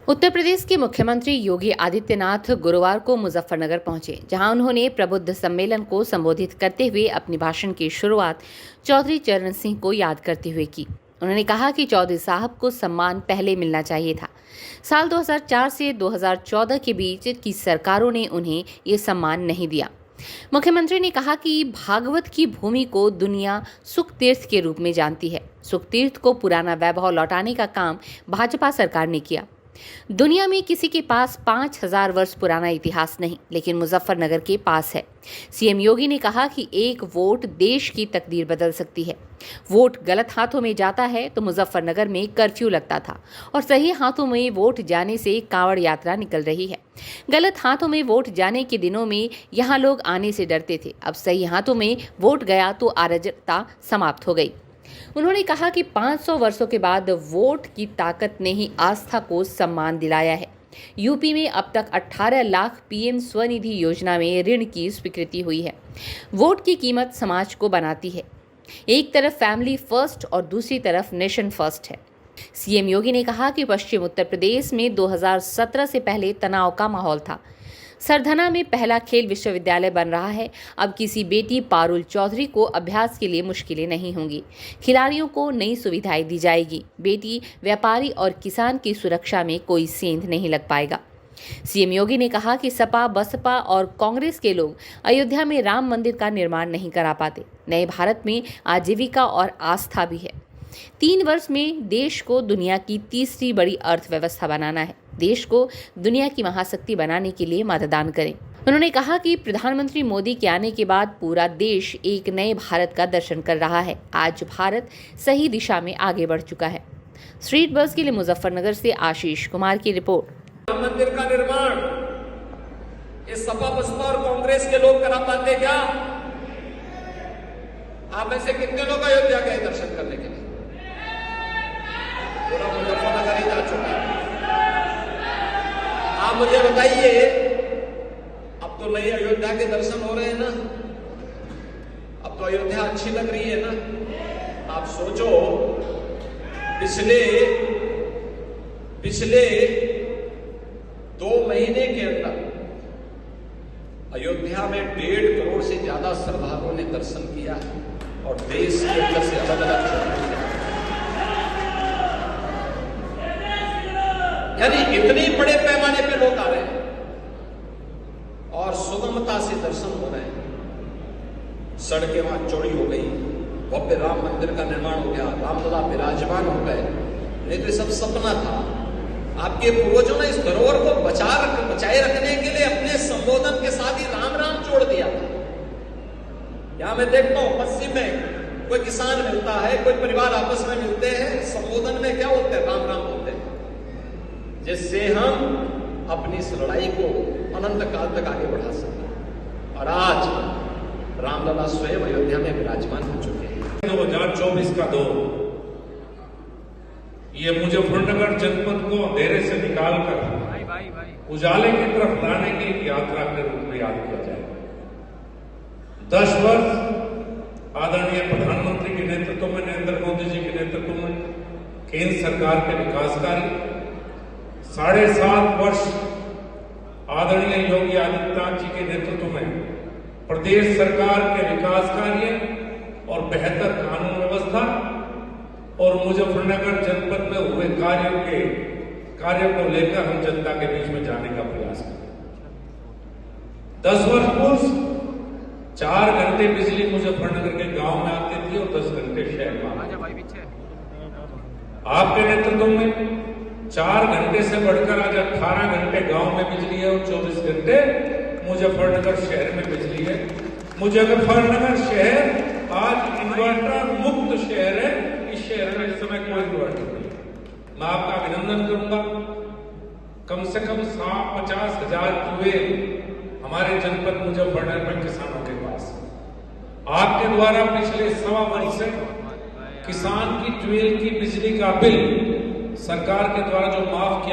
उत्तर प्रदेश के मुख्यमंत्री योगी आदित्यनाथ गुरुवार को मुजफ्फरनगर पहुंचे, जहां उन्होंने प्रबुद्ध सम्मेलन को संबोधित करते हुए अपने भाषण की शुरुआत चौधरी चरण सिंह को याद करते हुए की। उन्होंने कहा कि चौधरी साहब को सम्मान पहले मिलना चाहिए था। साल 2004 से 2014 के बीच की सरकारों ने उन्हें ये सम्मान नहीं दिया। मुख्यमंत्री ने कहा कि भागवत की भूमि को दुनिया सुख तीर्थ के रूप में जानती है। सुख तीर्थ को पुराना वैभव लौटाने का काम भाजपा सरकार ने किया। दुनिया में किसी के पास 5000 वर्ष पुराना इतिहास नहीं, लेकिन मुजफ्फरनगर के पास है। सीएम योगी ने कहा कि एक वोट देश की तकदीर बदल सकती है। वोट गलत हाथों में जाता है तो मुजफ्फरनगर में कर्फ्यू लगता था और सही हाथों में वोट जाने से कांवड़ यात्रा निकल रही है। गलत हाथों में वोट जाने के दिनों में यहाँ लोग आने से डरते थे, अब सही हाथों में वोट गया तो अराजकता समाप्त हो गई। उन्होंने कहा कि 500 वर्षों के बाद वोट की ताकत ने ही आस्था को सम्मान दिलाया है। यूपी में अब तक 18 लाख पीएम स्वनिधि योजना में ऋण की स्वीकृति हुई है। वोट की कीमत समाज को बनाती है। एक तरफ फैमिली फर्स्ट और दूसरी तरफ नेशन फर्स्ट है। सीएम योगी ने कहा कि पश्चिम उत्तर प्रदेश में 2017 से पहले तनाव का माहौल था। सरधना में पहला खेल विश्वविद्यालय बन रहा है। अब किसी बेटी पारुल चौधरी को अभ्यास के लिए मुश्किलें नहीं होंगी। खिलाड़ियों को नई सुविधाएं दी जाएगी। बेटी, व्यापारी और किसान की सुरक्षा में कोई सेंध नहीं लग पाएगा। सीएम योगी ने कहा कि सपा, बसपा और कांग्रेस के लोग अयोध्या में राम मंदिर का निर्माण नहीं करा पाते। नए भारत में आजीविका और आस्था भी है। 3 वर्ष में देश को दुनिया की तीसरी बड़ी अर्थव्यवस्था बनाना है। देश को दुनिया की महाशक्ति बनाने के लिए मतदान करें। उन्होंने कहा कि प्रधानमंत्री मोदी के आने के बाद पूरा देश एक नए भारत का दर्शन कर रहा है। आज भारत सही दिशा में आगे बढ़ चुका है। स्ट्रीट बस के लिए मुजफ्फरनगर से आशीष कुमार की रिपोर्ट। राम मंदिर का निर्माण इस सपा, बसपा और कांग्रेस के लोग करा पाते क्या? आप में से कितने लोग अयोध्या गए दर्शन करने के लिए? पूरा मुजफ्फरनगर ही जा चुका है। आप मुझे बताइए, अब तो नई अयोध्या के दर्शन हो रहे हैं ना? अब तो अयोध्या अच्छी लग रही है ना? आप सोचो, पिछले 2 महीने के अंदर अयोध्या में 1.5 करोड़ से ज्यादा श्रद्धालुओं ने दर्शन किया और देश के अंदर से अलग अलग, यानी इतने बड़े पैमाने पे लोग आ रहे हैं और सुगमता से दर्शन हो रहे हैं। सड़कें वहां चौड़ी हो गई, भव्य राम मंदिर का निर्माण हो गया, रामलला विराजमान हो गए। नहीं तो सब सपना था। आपके पूर्वजों ने इस धरोहर को बचाए रखने के लिए अपने संबोधन के साथ ही राम राम जोड़ दिया था। यहां मैं देखता हूं पश्चिम में कोई किसान मिलता है, कोई परिवार आपस में मिलते हैं, संबोधन में क्या होते हैं? राम राम होते हैं, जिससे हम अपनी इस लड़ाई को अनंत काल तक आगे बढ़ा सकें। और आज रामलला स्वयं अयोध्या में विराजमान हो चुके हैं। 2024 का दौर, ये मुजफ्फरनगर जनपद को अंधेरे से निकालकर उजाले की तरफ लाने की एक यात्रा के रूप में याद किया जाए। 10 वर्ष आदरणीय प्रधानमंत्री के नेतृत्व में, नरेंद्र मोदी जी के नेतृत्व में केंद्र सरकार के विकास कार्य, 7.5 वर्ष आदरणीय योगी आदित्यनाथ जी के नेतृत्व में प्रदेश सरकार के विकास कार्य और बेहतर कानून व्यवस्था और मुजफ्फरनगर जनपद में हुए कार्यों को लेकर हम जनता के बीच में जाने का प्रयास करें। 10 वर्ष पूर्व 4 घंटे बिजली मुजफ्फरनगर के गांव में आती थी और 10 घंटे शहर में। आपके नेतृत्व में 4 घंटे से बढ़कर आज 18 घंटे गांव में बिजली है और 24 घंटे मुजफ्फरनगर शहर में बिजली है। मुजफ्फरनगर शहर आज इन्वर्टर मुक्त शहर है। इस शहर में इस समय कोई इन्वर्टर नहीं। मैं आपका अभिनंदन करूंगा। कम से कम 50,000 कुएं हमारे जनपद मुजफ्फरनगर में किसानों के पास। आपके द्वारा पिछले 1.25 वर्ष से किसान की ट्यूबवेल की बिजली का बिल सरकार के द्वारा जो माफ किया